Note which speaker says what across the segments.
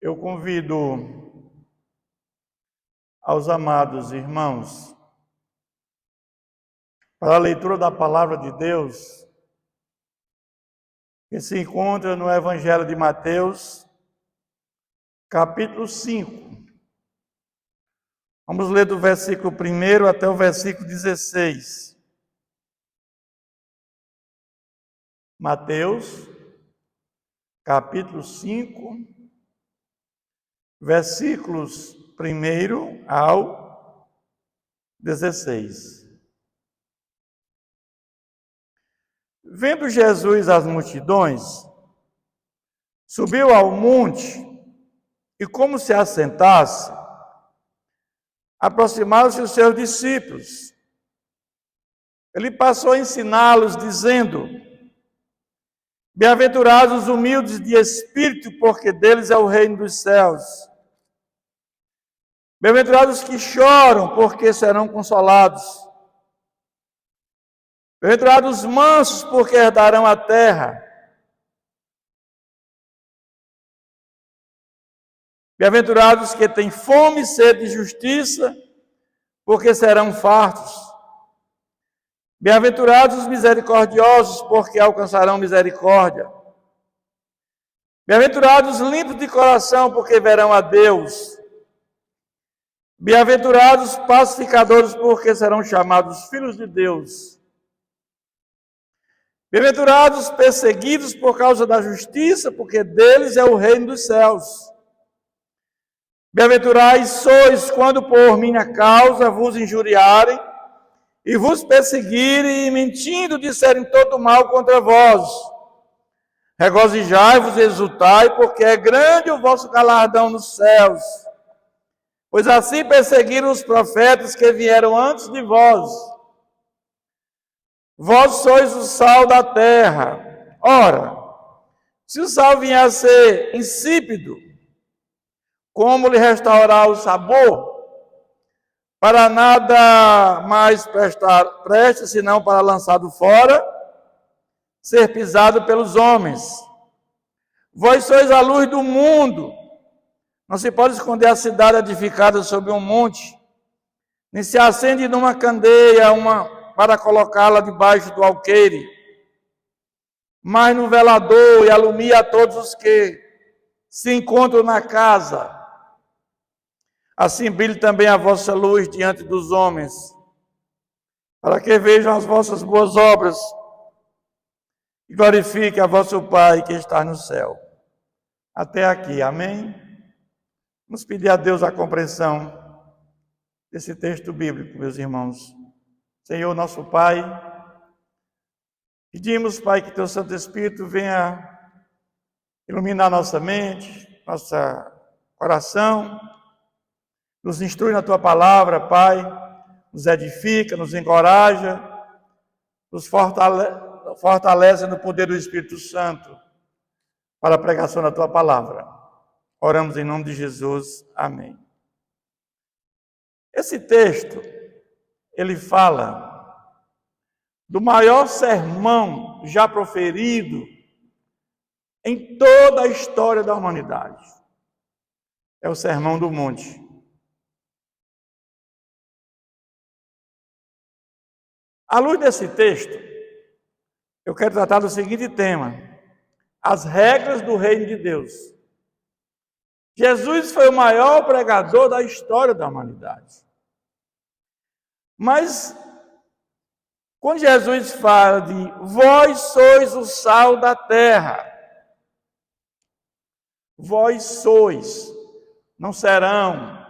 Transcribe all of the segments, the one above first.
Speaker 1: Eu convido aos amados irmãos para a leitura da palavra de Deus, que se encontra no Evangelho de Mateus, capítulo 5. Vamos ler do versículo 1 até o versículo 16. Mateus, capítulo 5, versículos 1 ao 16. Vendo Jesus as multidões, subiu ao monte e, como se assentasse, aproximaram-se os seus discípulos. Ele passou a ensiná-los, dizendo: Bem-aventurados os humildes de espírito, porque deles é o reino dos céus. Bem-aventurados os que choram, porque serão consolados. Bem-aventurados os mansos, porque herdarão a terra. Bem-aventurados os que têm fome e sede de justiça, porque serão fartos. Bem-aventurados os misericordiosos, porque alcançarão misericórdia. Bem-aventurados os limpos de coração, porque verão a Deus. Bem-aventurados os pacificadores, porque serão chamados filhos de Deus. Bem-aventurados os perseguidos por causa da justiça, porque deles é o reino dos céus. Bem-aventurais sois quando por minha causa vos injuriarem e vos perseguirem e mentindo disserem todo mal contra vós. Regozijai-vos e exultai, porque é grande o vosso galardão nos céus. Pois assim perseguiram os profetas que vieram antes de vós. Vós sois o sal da terra. Ora, se o sal vier a ser insípido, como lhe restaurar o sabor? Para nada mais preste, senão para lançado fora, ser pisado pelos homens. Vós sois a luz do mundo. Não se pode esconder a cidade edificada sobre um monte, nem se acende numa candeia para colocá-la debaixo do alqueire, mas no velador, e alumia a todos os que se encontram na casa. Assim brilhe também a vossa luz diante dos homens, para que vejam as vossas boas obras e glorifiquem a vosso Pai que está no céu. Até aqui, amém? Vamos pedir a Deus a compreensão desse texto bíblico, meus irmãos. Senhor, nosso Pai, pedimos, Pai, que Teu Santo Espírito venha iluminar nossa mente, nosso coração, nos instrui na Tua palavra, Pai, nos edifica, nos encoraja, nos fortalece no poder do Espírito Santo para a pregação da Tua palavra. Oramos em nome de Jesus. Amém. Esse texto, ele fala do maior sermão já proferido em toda a história da humanidade. É o Sermão do Monte. À luz desse texto, eu quero tratar do seguinte tema: as regras do reino de Deus. Jesus foi o maior pregador da história da humanidade. Mas, quando Jesus fala de vós sois o sal da terra, vós sois, não serão,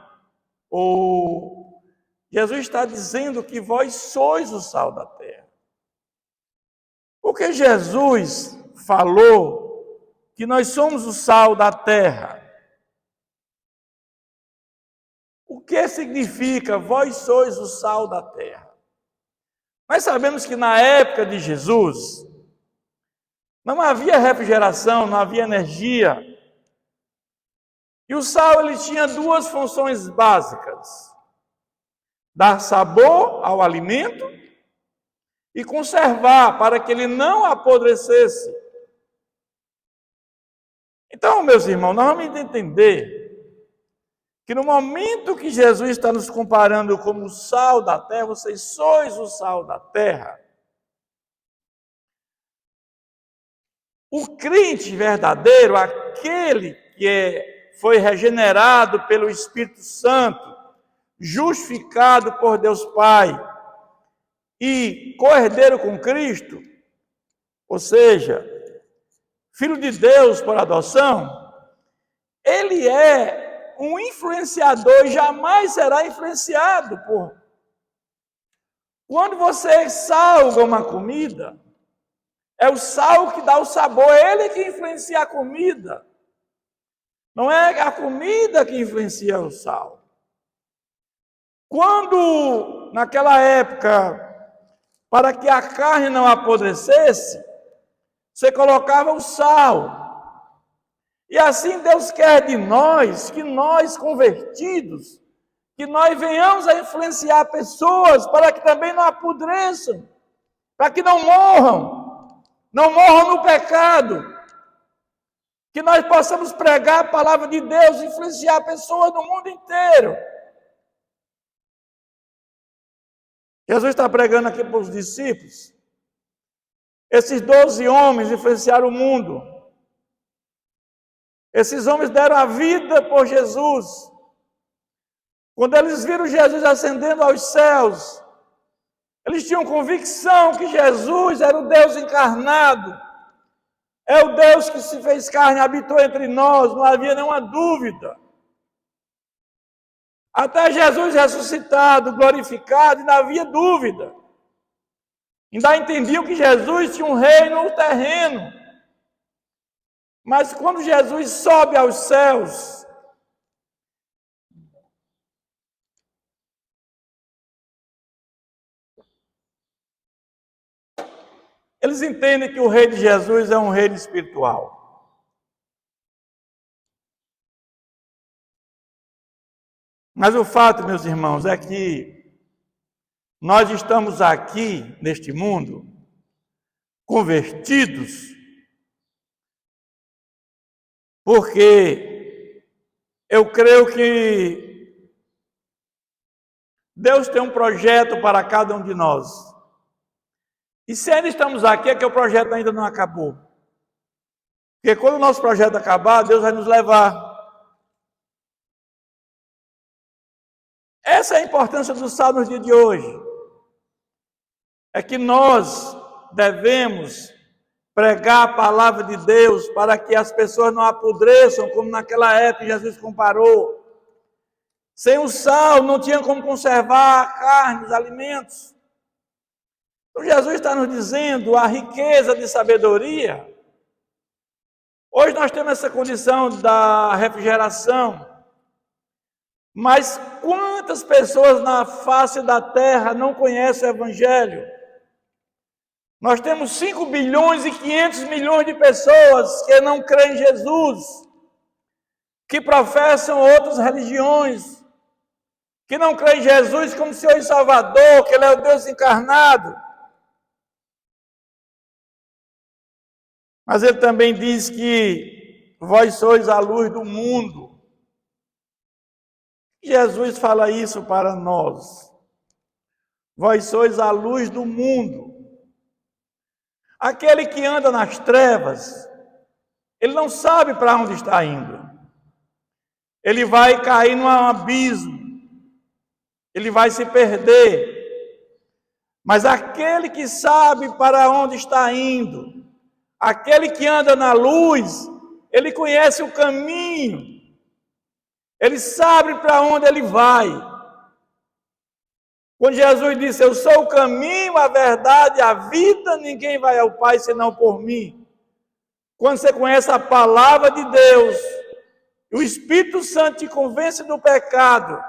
Speaker 1: ou Jesus está dizendo que vós sois o sal da terra. Porque Jesus falou que nós somos o sal da terra. O que significa vós sois o sal da terra? Nós sabemos que na época de Jesus não havia refrigeração, não havia energia. E o sal ele tinha duas funções básicas: dar sabor ao alimento e conservar para que ele não apodrecesse. Então, meus irmãos, nós vamos entender que no momento que Jesus está nos comparando como o sal da terra, vocês sois o sal da terra. O crente verdadeiro, aquele que foi regenerado pelo Espírito Santo, justificado por Deus Pai e co-herdeiro com Cristo, ou seja, filho de Deus por adoção, ele é um influenciador e jamais será influenciado por. Quando você salga uma comida, é o sal que dá o sabor, é ele que influencia a comida. Não é a comida que influencia o sal. Quando, naquela época, para que a carne não apodrecesse, você colocava o sal. E assim Deus quer de nós, que nós convertidos, que nós venhamos a influenciar pessoas para que também não apodreçam, para que não morram no pecado, que nós possamos pregar a palavra de Deus, influenciar pessoas no mundo inteiro. Jesus está pregando aqui para os discípulos. Esses 12 homens influenciaram o mundo. Esses homens deram a vida por Jesus. Quando eles viram Jesus ascendendo aos céus, eles tinham convicção que Jesus era o Deus encarnado. É o Deus que se fez carne, habitou entre nós, não havia nenhuma dúvida. Até Jesus ressuscitado, glorificado, não havia dúvida. Ainda entendiam que Jesus tinha um reino terreno. Mas quando Jesus sobe aos céus, eles entendem que o reino de Jesus é um reino espiritual. Mas o fato, meus irmãos, é que nós estamos aqui, neste mundo, convertidos, porque eu creio que Deus tem um projeto para cada um de nós. E se ainda estamos aqui, é que o projeto ainda não acabou. Porque quando o nosso projeto acabar, Deus vai nos levar. Essa é a importância do sal nos dias de hoje. É que nós devemos pregar a palavra de Deus para que as pessoas não apodreçam, como naquela época Jesus comparou. Sem o sal não tinha como conservar a carne, os alimentos. Então Jesus está nos dizendo a riqueza de sabedoria. Hoje nós temos essa condição da refrigeração. Mas quantas pessoas na face da terra não conhecem o Evangelho? Nós temos 5 bilhões e 500 milhões de pessoas que não creem em Jesus, que professam outras religiões, que não creem em Jesus como Senhor e Salvador, que Ele é o Deus encarnado. Mas Ele também diz que vós sois a luz do mundo. Jesus fala isso para nós. Vós sois a luz do mundo. Aquele que anda nas trevas, ele não sabe para onde está indo. Ele vai cair num abismo. Ele vai se perder. Mas aquele que sabe para onde está indo, aquele que anda na luz, ele conhece o caminho. Ele sabe para onde ele vai. Quando Jesus disse, eu sou o caminho, a verdade e a vida, ninguém vai ao Pai senão por mim. Quando você conhece a palavra de Deus, o Espírito Santo te convence do pecado,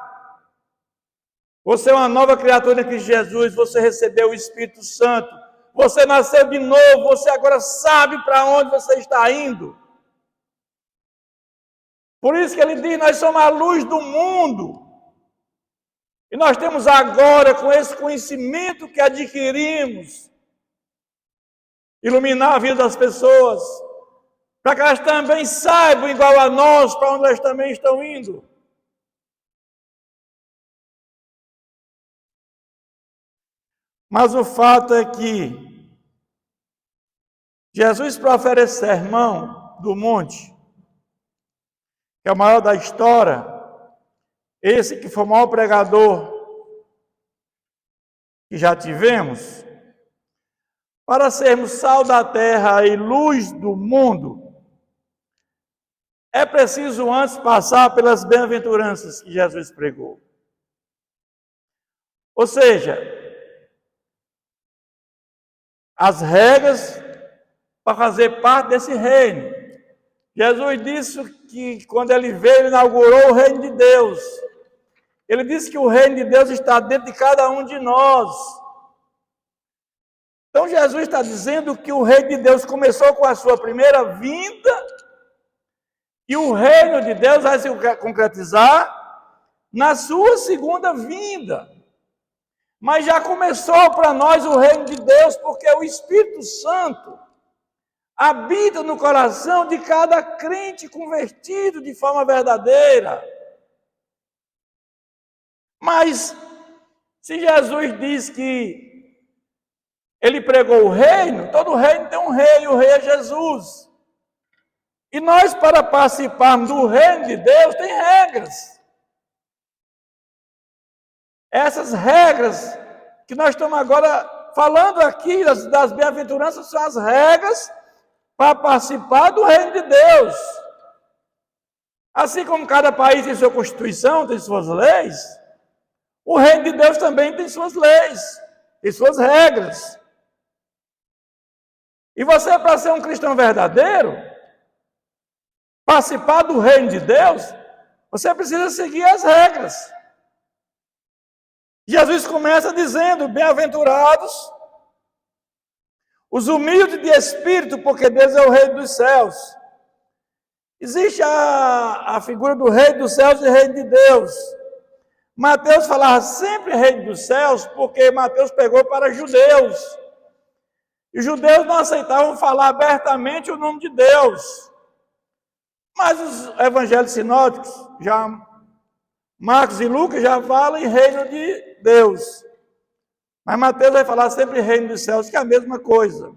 Speaker 1: você é uma nova criatura em Cristo Jesus, você recebeu o Espírito Santo, você nasceu de novo, você agora sabe para onde você está indo. Por isso que ele diz, nós somos a luz do mundo. E nós temos agora, com esse conhecimento que adquirimos, iluminar a vida das pessoas. para que elas também saibam, igual a nós, para onde elas também estão indo. Mas o fato é que Jesus profere esse sermão do monte, que é o maior da história, esse que foi o maior pregador que já tivemos, para sermos sal da terra e luz do mundo, é preciso antes passar pelas bem-aventuranças que Jesus pregou. Ou seja, as regras para fazer parte desse reino. Jesus disse que quando ele veio, ele inaugurou o reino de Deus. Ele disse que o reino de Deus está dentro de cada um de nós. Então Jesus está dizendo que o reino de Deus começou com a sua primeira vinda e o reino de Deus vai se concretizar na sua segunda vinda. Mas já começou para nós o reino de Deus, porque o Espírito Santo habita no coração de cada crente convertido de forma verdadeira. Mas, se Jesus diz que ele pregou o reino, todo reino tem um rei, e o rei é Jesus. E nós, para participarmos do reino de Deus, tem regras. Essas regras que nós estamos agora falando aqui, das bem-aventuranças, são as regras para participar do reino de Deus. Assim como cada país tem sua constituição, tem suas leis, o reino de Deus também tem suas leis, tem suas regras. E você, para ser um cristão verdadeiro, participar do reino de Deus, você precisa seguir as regras. Jesus começa dizendo: bem-aventurados os humildes de espírito, porque Deus é o rei dos céus. Existe a figura do rei dos céus e rei de Deus. Mateus falava sempre rei dos céus, porque Mateus pegou para judeus. E os judeus não aceitavam falar abertamente o nome de Deus. Mas os evangelhos sinóticos, já Marcos e Lucas, já falam em reino de Deus. Mas Mateus vai falar sempre reino dos céus, que é a mesma coisa.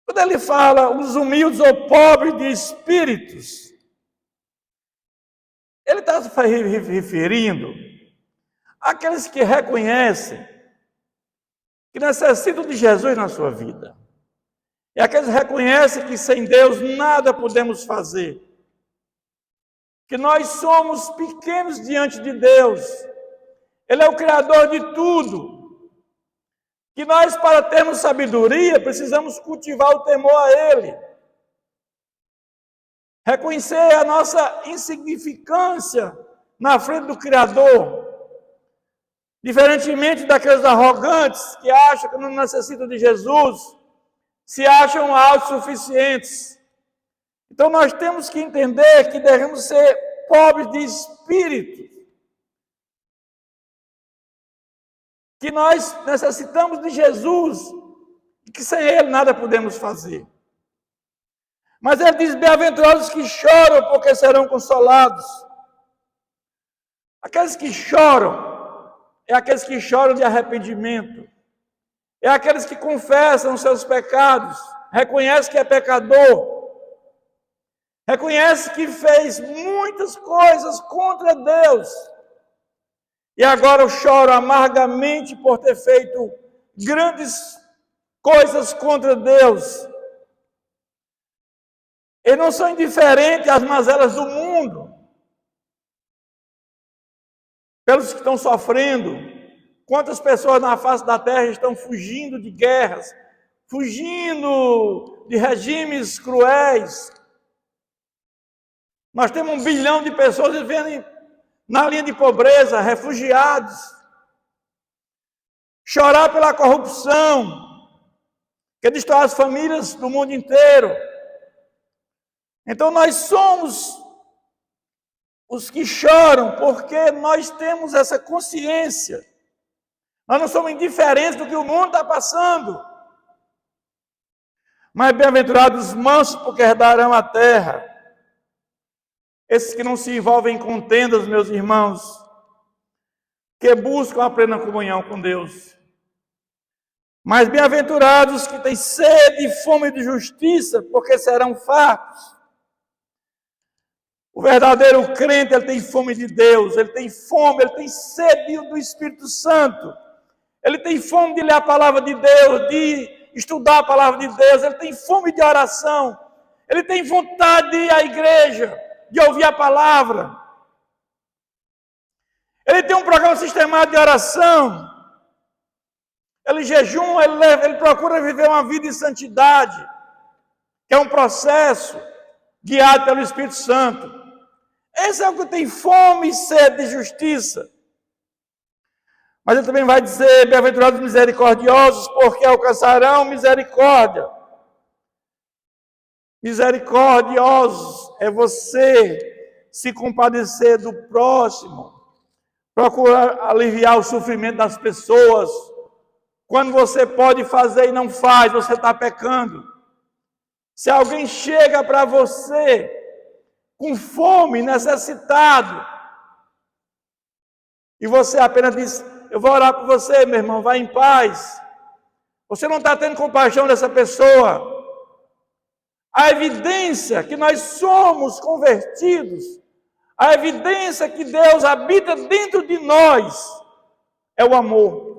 Speaker 1: Quando ele fala os humildes ou pobres de espíritos, ele está se referindo àqueles que reconhecem que necessitam de Jesus na sua vida. E aqueles que reconhecem que sem Deus nada podemos fazer. Que nós somos pequenos diante de Deus. Ele é o Criador de tudo. Que nós, para termos sabedoria, precisamos cultivar o temor a Ele. Reconhecer a nossa insignificância na frente do Criador. Diferentemente daqueles arrogantes que acham que não necessitam de Jesus, se acham autossuficientes. Então nós temos que entender que devemos ser pobres de espírito. Que nós necessitamos de Jesus e que sem Ele nada podemos fazer. Mas ele diz: bem-aventurados que choram, porque serão consolados. Aqueles que choram, é aqueles que choram de arrependimento. É aqueles que confessam os seus pecados, reconhecem que é pecador, reconhece que fez muitas coisas contra Deus. E agora eu choro amargamente por ter feito grandes coisas contra Deus. Eles não são indiferentes às mazelas do mundo. Pelos que estão sofrendo. Quantas pessoas na face da terra estão fugindo de guerras, fugindo de regimes cruéis. Nós temos 1 bilhão de pessoas vivendo na linha de pobreza, refugiados. Chorar pela corrupção, que destrói as famílias do mundo inteiro. Então nós somos os que choram, porque nós temos essa consciência. Nós não somos indiferentes do que o mundo está passando. Mas bem-aventurados os mansos, porque herdarão a terra. Esses que não se envolvem em contendas, meus irmãos, que buscam a plena comunhão com Deus. Mas bem-aventurados que têm sede e fome de justiça, porque serão fartos. O verdadeiro crente, ele tem fome de Deus, ele tem fome, ele tem sede do Espírito Santo. Ele tem fome de ler a palavra de Deus, de estudar a palavra de Deus, ele tem fome de oração, ele tem vontade de ir à igreja, de ouvir a palavra. Ele tem um programa sistemático de oração. Ele jejuma, ele procura viver uma vida em santidade, que é um processo guiado pelo Espírito Santo. Esse é o que tem fome e sede de justiça. Mas ele também vai dizer, bem-aventurados misericordiosos, porque alcançarão misericórdia. Misericordiosos é você se compadecer do próximo, procurar aliviar o sofrimento das pessoas. Quando você pode fazer e não faz, você está pecando. Se alguém chega para você com fome, necessitado, e você apenas diz, eu vou orar por você, meu irmão, vá em paz. Você não está tendo compaixão dessa pessoa. A evidência que nós somos convertidos, a evidência que Deus habita dentro de nós, é o amor.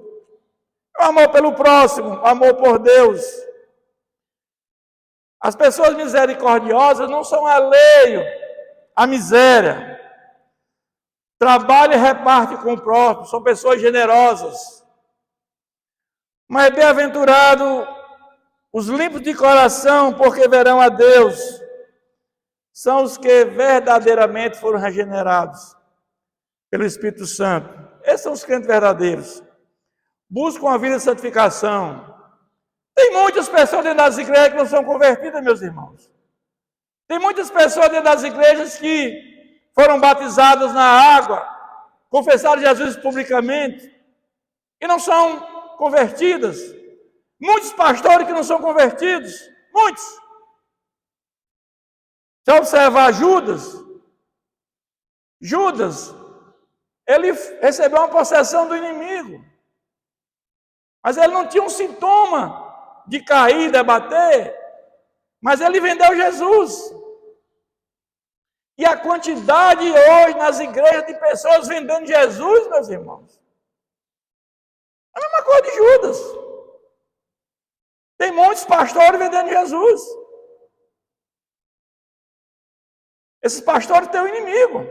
Speaker 1: É o amor pelo próximo, o amor por Deus. As pessoas misericordiosas não são alheias à miséria. Trabalha e reparte com o próximo, são pessoas generosas. Mas bem-aventurado os limpos de coração, porque verão a Deus. São os que verdadeiramente foram regenerados pelo Espírito Santo. Esses são os crentes verdadeiros. Buscam a vida de santificação. Tem muitas pessoas dentro das igrejas que não são convertidas, meus irmãos. Tem muitas pessoas dentro das igrejas que foram batizadas na água, confessaram Jesus publicamente e não são convertidas. Muitos pastores que não são convertidos, muitos. Se observar Judas, ele recebeu uma possessão do inimigo, mas ele não tinha um sintoma de cair, debater, mas ele vendeu Jesus. E a quantidade hoje nas igrejas de pessoas vendendo Jesus, meus irmãos, é a mesma coisa de Judas. Tem muitos pastores vendendo Jesus. Esses pastores têm um inimigo.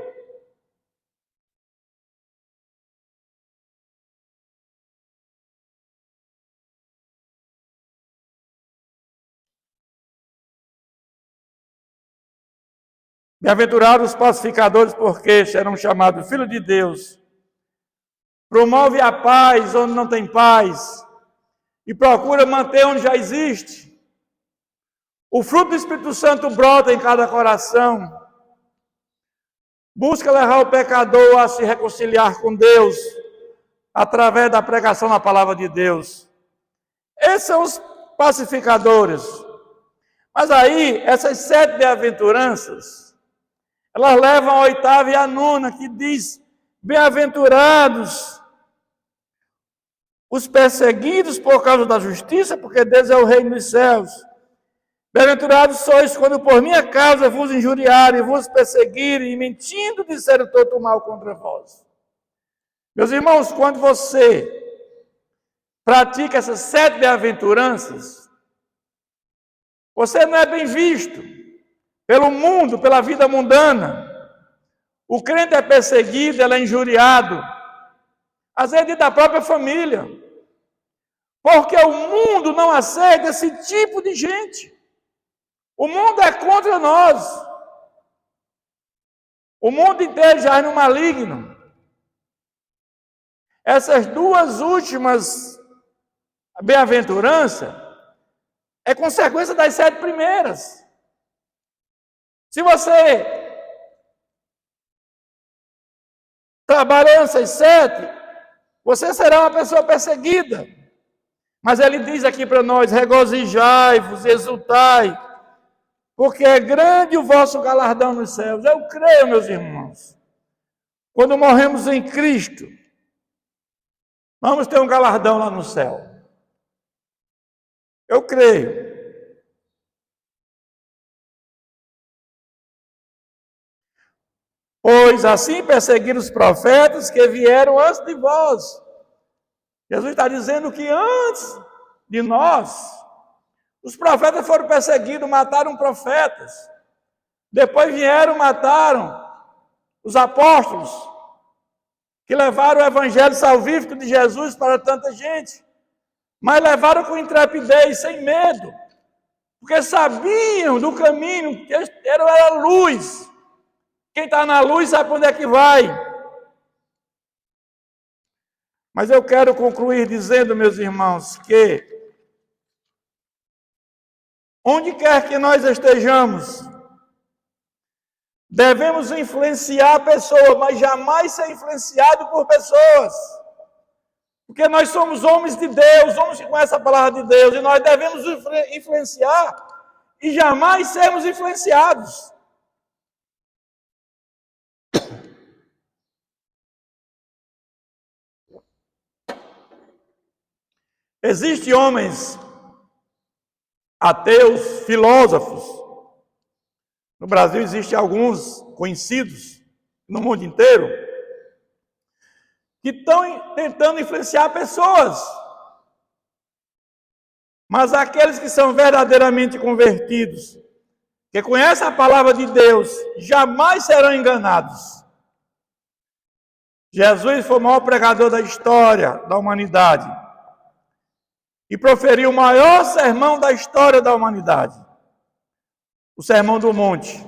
Speaker 1: Bem-aventurados os pacificadores, porque serão chamados filhos de Deus. Promove a paz onde não tem paz e procura manter onde já existe. O fruto do Espírito Santo brota em cada coração. Busca levar o pecador a se reconciliar com Deus através da pregação da palavra de Deus. Esses são os pacificadores. Mas aí, essas 7 bem-aventuranças, elas levam a 8ª e a 9ª, que diz, bem-aventurados os perseguidos por causa da justiça, porque Deus é o reino dos céus. Bem-aventurados sois quando por minha causa vos injuriarem, vos perseguirem, e mentindo disserem todo mal contra vós. Meus irmãos, quando você pratica essas 7 bem-aventuranças, você não é bem visto pelo mundo, pela vida mundana. O crente é perseguido, ele é injuriado, às vezes da própria família, porque o mundo não aceita esse tipo de gente. O mundo é contra nós. O mundo inteiro já é no maligno. Essas 2 últimas bem-aventuranças é consequência das 7 primeiras. Se você trabalhar essas 7, você será uma pessoa perseguida. Mas ele diz aqui para nós: regozijai-vos, exultai, porque é grande o vosso galardão nos céus. Eu creio, meus irmãos, quando morremos em Cristo, vamos ter um galardão lá no céu. Eu creio. Pois assim perseguiram os profetas que vieram antes de vós. Jesus está dizendo que antes de nós, os profetas foram perseguidos, mataram profetas. Depois vieram, mataram os apóstolos, que levaram o evangelho salvífico de Jesus para tanta gente. Mas levaram com intrepidez, sem medo, porque sabiam do caminho, que era a luz. Quem está na luz sabe para onde é que vai. Mas eu quero concluir dizendo, meus irmãos, que onde quer que nós estejamos, devemos influenciar pessoas, mas jamais ser influenciado por pessoas. Porque nós somos homens de Deus, homens que conhecem a palavra de Deus, e nós devemos influenciar e jamais sermos influenciados. Existem homens ateus, filósofos. No Brasil existem alguns conhecidos no mundo inteiro que estão tentando influenciar pessoas. Mas aqueles que são verdadeiramente convertidos, que conhecem a palavra de Deus, jamais serão enganados. Jesus foi o maior pregador da história da humanidade e proferiu o maior sermão da história da humanidade, o Sermão do Monte.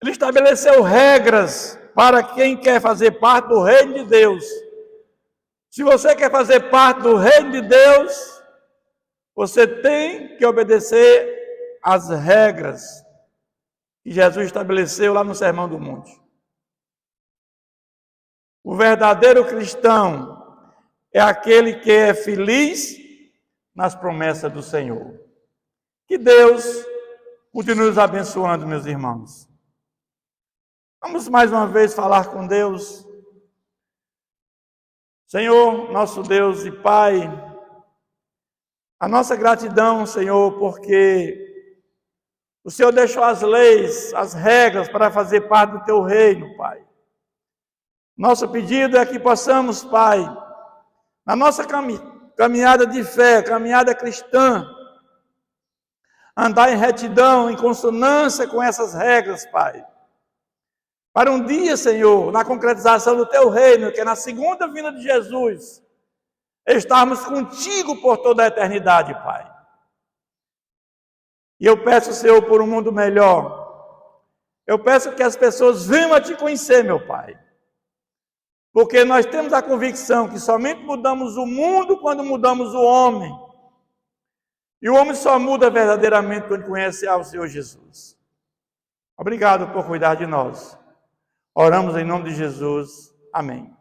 Speaker 1: Ele estabeleceu regras para quem quer fazer parte do reino de Deus. Se você quer fazer parte do reino de Deus, você tem que obedecer às regras que Jesus estabeleceu lá no Sermão do Monte. O verdadeiro cristão é aquele que é feliz nas promessas do Senhor. Que Deus continue nos abençoando, meus irmãos. Vamos mais uma vez falar com Deus. Senhor, nosso Deus e Pai, a nossa gratidão, Senhor, porque o Senhor deixou as leis, as regras para fazer parte do Teu reino, Pai. Nosso pedido é que possamos, Pai, na nossa caminhada de fé, caminhada cristã, andar em retidão, em consonância com essas regras, Pai. Para um dia, Senhor, na concretização do Teu reino, que é na segunda vinda de Jesus, estarmos contigo por toda a eternidade, Pai. E eu peço, Senhor, por um mundo melhor. Eu peço que as pessoas venham a Te conhecer, meu Pai. Porque nós temos a convicção que somente mudamos o mundo quando mudamos o homem. E o homem só muda verdadeiramente quando conhece ao Senhor Jesus. Obrigado por cuidar de nós. Oramos em nome de Jesus. Amém.